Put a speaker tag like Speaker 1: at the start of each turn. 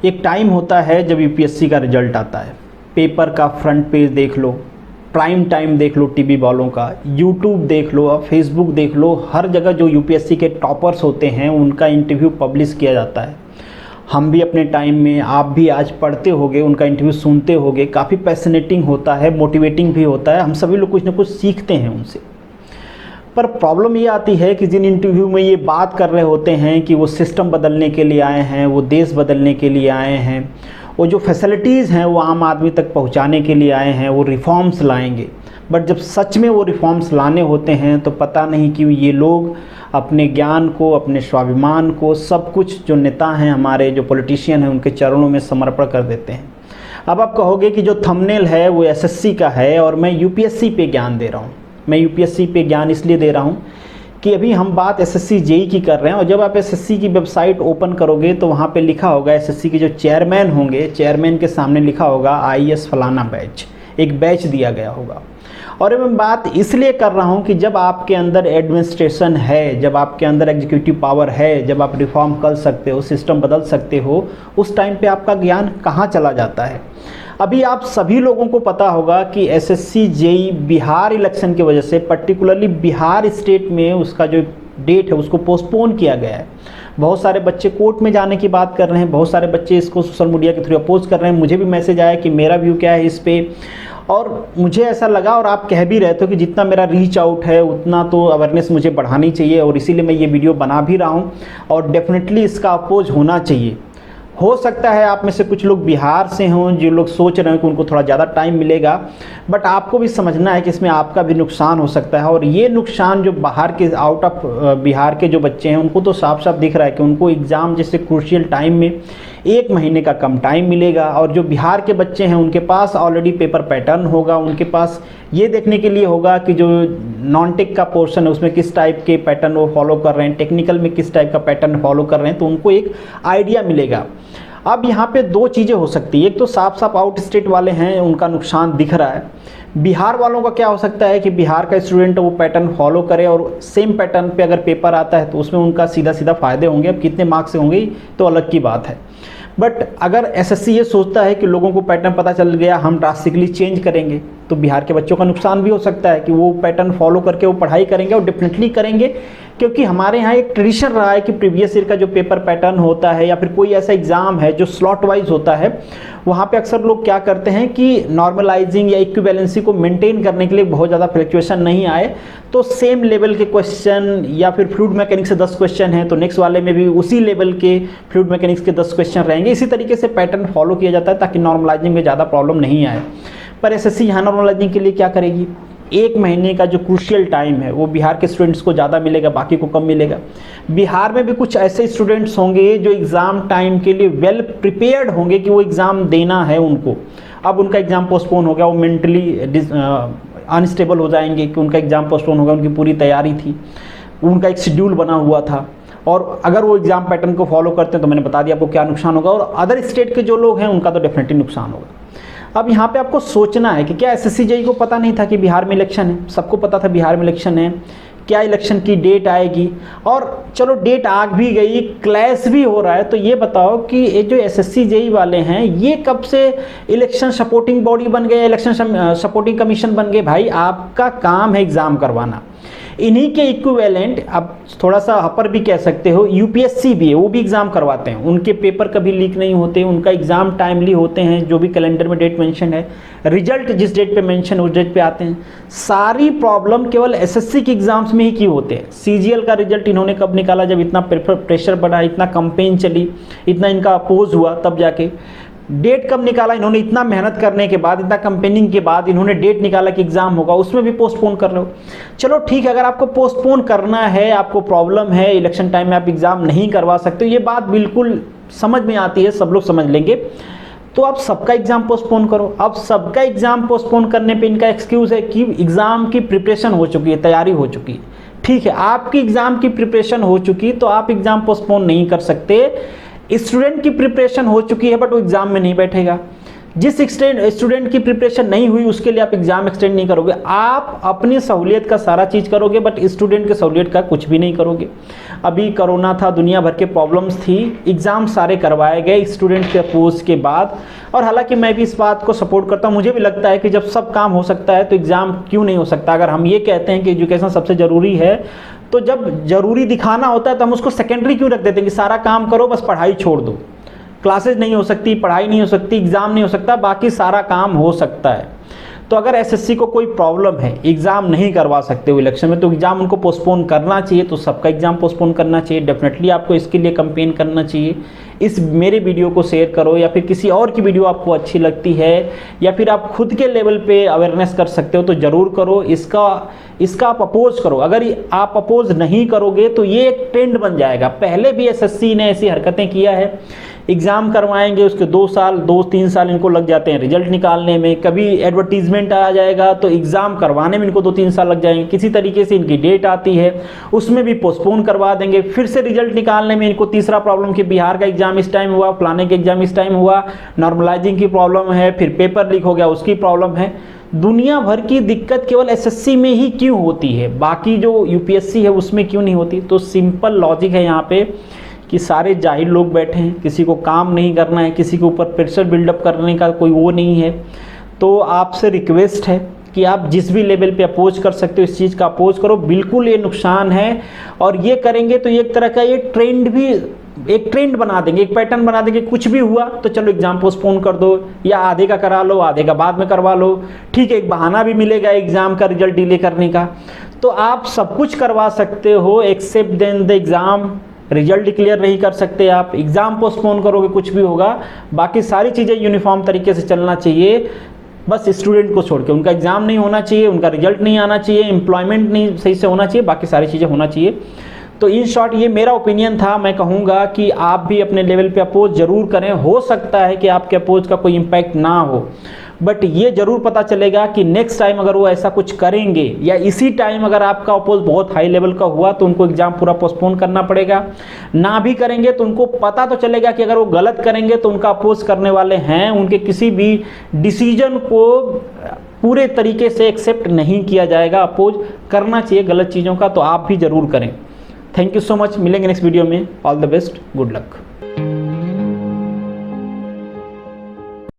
Speaker 1: एक टाइम होता है जब यूपीएससी का रिजल्ट आता है, पेपर का फ्रंट पेज देख लो, प्राइम टाइम देख लो टीवी वालों का, यूट्यूब देख लो, अब फेसबुक देख लो, हर जगह जो यूपीएससी के टॉपर्स होते हैं उनका इंटरव्यू पब्लिश किया जाता है। हम भी अपने टाइम में, आप भी आज पढ़ते होगे, उनका इंटरव्यू सुनते होगे, काफ़ी पैसिनेटिंग होता है, मोटिवेटिंग भी होता है, हम सभी लोग कुछ ना कुछ सीखते हैं उनसे। पर प्रॉब्लम ये आती है कि जिन इंटरव्यू में ये बात कर रहे होते हैं कि वो सिस्टम बदलने के लिए आए हैं, वो देश बदलने के लिए आए हैं, वो जो फैसिलिटीज़ हैं वो आम आदमी तक पहुंचाने के लिए आए हैं, वो रिफॉर्म्स लाएंगे, बट जब सच में वो रिफॉर्म्स लाने होते हैं तो पता नहीं कि ये लोग अपने ज्ञान को, अपने स्वाभिमान को, सब कुछ जो नेता हैं हमारे, जो पॉलिटिशियन हैं, उनके चरणों में समर्पण कर देते हैं। अब आप कहोगे कि जो थंबनेल है वो एसएससी का है और मैं यूपीएससी पे ज्ञान दे रहा हूँ। मैं यूपीएससी पे ज्ञान इसलिए दे रहा हूँ कि अभी हम बात एसएससी जेई की कर रहे हैं, और जब आप एसएससी की वेबसाइट ओपन करोगे तो वहाँ पे लिखा होगा, एसएससी के जो चेयरमैन होंगे, चेयरमैन के सामने लिखा होगा आईएएस फलाना बैच, एक बैच दिया गया होगा। और मैं बात इसलिए कर रहा हूँ कि जब आपके अंदर एडमिनिस्ट्रेशन है, जब आपके अंदर एग्जीक्यूटिव पावर है, जब आप रिफॉर्म कर सकते हो, सिस्टम बदल सकते हो, उस टाइम पे आपका ज्ञान कहाँ चला जाता है। अभी आप सभी लोगों को पता होगा कि एसएससी जेई बिहार इलेक्शन की वजह से, पर्टिकुलरली बिहार स्टेट में उसका जो डेट है उसको पोस्टपोन किया गया है। बहुत सारे बच्चे कोर्ट में जाने की बात कर रहे हैं, बहुत सारे बच्चे इसको सोशल मीडिया के थ्रू अपोज कर रहे हैं। मुझे भी मैसेज आया कि मेरा व्यू क्या है इस पर, और मुझे ऐसा लगा, और आप कह भी रहे थे कि जितना मेरा रीच आउट है उतना तो अवेयरनेस मुझे बढ़ानी चाहिए, और इसीलिए मैं ये वीडियो बना भी रहा हूँ, और डेफिनेटली इसका अपोज होना चाहिए। हो सकता है आप में से कुछ लोग बिहार से हों, जो लोग सोच रहे हैं कि उनको थोड़ा ज़्यादा टाइम मिलेगा, बट आपको भी समझना है कि इसमें आपका भी नुकसान हो सकता है। और ये नुकसान जो बाहर के, आउट ऑफ बिहार के जो बच्चे हैं, उनको तो साफ साफ दिख रहा है कि उनको एग्ज़ाम जैसे क्रूशियल टाइम में 1 महीने का कम टाइम मिलेगा, और जो बिहार के बच्चे हैं उनके पास ऑलरेडी पेपर पैटर्न होगा, उनके पास ये देखने के लिए होगा कि जो नॉन टेक का पोर्शन है उसमें किस टाइप के पैटर्न वो फॉलो कर रहे हैं, टेक्निकल में किस टाइप का पैटर्न फॉलो कर रहे हैं, तो उनको एक आइडिया मिलेगा। अब यहाँ पे 2 चीज़ें हो सकती है, एक तो साफ साफ आउट स्टेट वाले हैं, उनका नुकसान दिख रहा है। बिहार वालों का क्या हो सकता है कि बिहार का स्टूडेंट वो पैटर्न फॉलो करे और सेम पैटर्न पे अगर पेपर आता है तो उसमें उनका सीधा सीधा फ़ायदे होंगे। अब कितने मार्क्स से होंगे तो अलग की बात है, बट अगर एसएससी ये सोचता है कि लोगों को पैटर्न पता चल गया, हम ड्रास्टिकली चेंज करेंगे, तो बिहार के बच्चों का नुकसान भी हो सकता है कि वो पैटर्न फॉलो करके वो पढ़ाई करेंगे, और डेफिनेटली करेंगे, क्योंकि हमारे यहाँ एक ट्रेडिशन रहा है कि प्रीवियस ईयर का जो पेपर पैटर्न होता है या फिर कोई ऐसा एग्ज़ाम है जो स्लॉट वाइज होता है, वहाँ पे अक्सर लोग क्या करते हैं कि नॉर्मलाइजिंग या इक्विवेलेंसी को मेंटेन करने के लिए बहुत ज़्यादा फ्लक्चुएशन नहीं आए, तो सेम लेवल के क्वेश्चन, या फिर फ्लूइड मैकेनिक्स से 10 क्वेश्चन हैं तो नेक्स्ट वाले में भी उसी लेवल के फ्लूइड मैकेनिक्स के 10 क्वेश्चन रहेंगे। इसी तरीके से पैटर्न फॉलो किया जाता है ताकि नॉर्मलाइजिंग में ज़्यादा प्रॉब्लम नहीं आए। पर एसएससी यहाँ नॉर्मलाइजिंग के लिए क्या करेगी, 1 महीने का जो क्रूशियल टाइम है वो बिहार के स्टूडेंट्स को ज़्यादा मिलेगा, बाकी को कम मिलेगा। बिहार में भी कुछ ऐसे स्टूडेंट्स होंगे जो एग्ज़ाम टाइम के लिए वेल प्रिपेयर्ड होंगे कि वो एग्ज़ाम देना है उनको। अब उनका एग्ज़ाम पोस्टपोन हो गया, वो मेंटली अनस्टेबल हो जाएंगे कि उनका एग्ज़ाम पोस्टपोन हो गया, उनकी पूरी तैयारी थी, उनका एक शेड्यूल बना हुआ था, और अगर वो एग्ज़ाम पैटर्न को फॉलो करते हैं तो मैंने बता दिया आपको क्या नुकसान होगा। और अदर स्टेट के जो लोग हैं उनका तो डेफिनेटली नुकसान होगा। अब यहाँ पे आपको सोचना है कि क्या एसएससी जेई को पता नहीं था कि बिहार में इलेक्शन है? सबको पता था बिहार में इलेक्शन है, क्या इलेक्शन की डेट आएगी, और चलो डेट आ भी गई, क्लैश भी हो रहा है, तो ये बताओ कि ये जो एसएससी जेई वाले हैं ये कब से इलेक्शन सपोर्टिंग बॉडी बन गए, इलेक्शन सपोर्टिंग कमीशन बन गए? भाई आपका काम है एग्ज़ाम करवाना। इन्हीं के इक्विवेलेंट, अब थोड़ा सा हपर भी कह सकते हो, यूपीएससी भी है, वो भी एग्ज़ाम करवाते हैं, उनके पेपर कभी लीक नहीं होते, उनका एग्ज़ाम टाइमली होते हैं, जो भी कैलेंडर में डेट मेंशन है, रिजल्ट जिस डेट पे मेंशन उस डेट पे आते हैं। सारी प्रॉब्लम केवल एसएससी के एग्ज़ाम्स में ही क्यों होते हैं? सीजीएल का रिजल्ट इन्होंने कब निकाला? जब इतना प्रेशर बढ़ा, इतना कंपेन चली, इतना इनका अपोज हुआ, तब जाके डेट कब निकाला इन्होंने? इतना मेहनत करने के बाद, इतना कंपेनिंग के बाद इन्होंने डेट निकाला कि एग्जाम होगा, उसमें भी पोस्टपोन कर रहे हो। चलो ठीक है, अगर आपको पोस्टपोन करना है, आपको प्रॉब्लम है, इलेक्शन टाइम में आप एग्जाम नहीं करवा सकते, ये बात बिल्कुल समझ में आती है, सब लोग समझ लेंगे, तो आप सबका एग्जाम पोस्टपोन करो। अब सबका एग्जाम पोस्टपोन करने पे इनका एक्सक्यूज है कि एग्जाम की प्रिपरेशन हो चुकी है, तैयारी हो चुकी है। ठीक है, आपकी एग्जाम की प्रिपरेशन हो चुकी तो आप एग्जाम पोस्टपोन नहीं कर सकते। स्टूडेंट की प्रिपरेशन हो चुकी है बट वो एग्जाम में नहीं बैठेगा। जिस स्टूडेंट की प्रिपरेशन नहीं हुई उसके लिए आप एग्जाम एक्सटेंड नहीं करोगे, आप अपनी सहूलियत का सारा चीज़ करोगे बट स्टूडेंट के सहूलियत का कुछ भी नहीं करोगे। अभी कोरोना था, दुनिया भर के प्रॉब्लम्स थी, एग्ज़ाम सारे करवाए गए स्टूडेंट के अपोज के बाद। और हालांकि मैं भी इस बात को सपोर्ट करता हूँ, मुझे भी लगता है कि जब सब काम हो सकता है तो एग्ज़ाम क्यों नहीं हो सकता। अगर हम ये कहते हैं कि एजुकेशन सबसे ज़रूरी है, तो जब ज़रूरी दिखाना होता है तो हम उसको सेकेंडरी क्यों रख देते हैं कि सारा काम करो बस पढ़ाई छोड़ दो। क्लासेज नहीं हो सकती, पढ़ाई नहीं हो सकती, एग्ज़ाम नहीं हो सकता, बाकी सारा काम हो सकता है। तो अगर एसएससी को कोई प्रॉब्लम है, एग्ज़ाम नहीं करवा सकते हो इलेक्शन में, तो एग्ज़ाम उनको पोस्टपोन करना चाहिए, तो सबका एग्ज़ाम पोस्टपोन करना चाहिए। डेफिनेटली आपको इसके लिए कंपेन करना चाहिए। इस मेरे वीडियो को शेयर करो, या फिर किसी और की वीडियो आपको अच्छी लगती है, या फिर आप खुद के लेवल पे अवेयरनेस कर सकते हो तो ज़रूर करो। इसका आप अपोज करो। अगर आप अपोज नहीं करोगे तो ये एक ट्रेंड बन जाएगा। पहले भी एसएससी ने ऐसी हरकतें किया है, एग्ज़ाम करवाएंगे, उसके 2-3 साल इनको लग जाते हैं रिजल्ट निकालने में। कभी एडवर्टीजमेंट आ जाएगा तो एग्ज़ाम करवाने में इनको 2-3 साल लग जाएंगे। किसी तरीके से इनकी डेट आती है, उसमें भी पोस्टपोन करवा देंगे। फिर से रिजल्ट निकालने में इनको तीसरा प्रॉब्लम कि बिहार का एग्ज़ाम इस टाइम हुआ, फलाने के एग्ज़ाम इस टाइम हुआ, नॉर्मलाइजिंग की प्रॉब्लम है, फिर पेपर लीक हो गया उसकी प्रॉब्लम है। दुनिया भर की दिक्कत केवल एसएससी में ही क्यों होती है, बाकी जो यूपीएससी है उसमें क्यों नहीं होती? तो सिंपल लॉजिक है यहाँ पे कि सारे जाहिल लोग बैठे हैं, किसी को काम नहीं करना है, किसी के ऊपर प्रेशर बिल्डअप करने का कोई वो नहीं है। तो आपसे रिक्वेस्ट है कि आप जिस भी लेवल पे अपोज कर सकते हो इस चीज़ का अपोज करो। बिल्कुल ये नुकसान है, और ये करेंगे तो एक तरह का ये ट्रेंड भी, एक ट्रेंड बना देंगे, एक पैटर्न बना देंगे। कुछ भी हुआ तो चलो एग्ज़ाम पोस्टपोन कर दो, या आधे का करा लो, आधे का बाद में करवा लो, ठीक है, एक बहाना भी मिलेगा एग्ज़ाम का रिजल्ट डिले करने का। तो आप सब कुछ करवा सकते हो except then the exam. Result declare नहीं कर सकते आप, एग्ज़ाम पोस्टपोन करोगे कुछ भी होगा, बाकी सारी चीज़ें यूनिफॉर्म तरीके से चलना चाहिए। बस स्टूडेंट को छोड़ के, उनका एग्ज़ाम नहीं होना चाहिए, उनका रिजल्ट नहीं आना चाहिए, एम्प्लॉयमेंट नहीं सही से होना चाहिए, बाकी सारी चीज़ें होना चाहिए। तो इन शॉर्ट ये मेरा ओपिनियन था। मैं कहूँगा कि आप भी अपने लेवल पे अपोज ज़रूर करें। हो सकता है कि आपके अपोज का कोई इम्पैक्ट ना हो, बट ये ज़रूर पता चलेगा कि नेक्स्ट टाइम अगर वो ऐसा कुछ करेंगे, या इसी टाइम अगर आपका अपोज बहुत हाई लेवल का हुआ तो उनको एग्ज़ाम पूरा पोस्टपोन करना पड़ेगा। ना भी करेंगे तो उनको पता तो चलेगा कि अगर वो गलत करेंगे तो उनका अपोज करने वाले हैं, उनके किसी भी डिसीजन को पूरे तरीके से एक्सेप्ट नहीं किया जाएगा। अपोज करना चाहिए गलत चीज़ों का, तो आप भी ज़रूर करें। Thank you so much. मिलेंगे नेक्स्ट वीडियो में। All the best, good luck.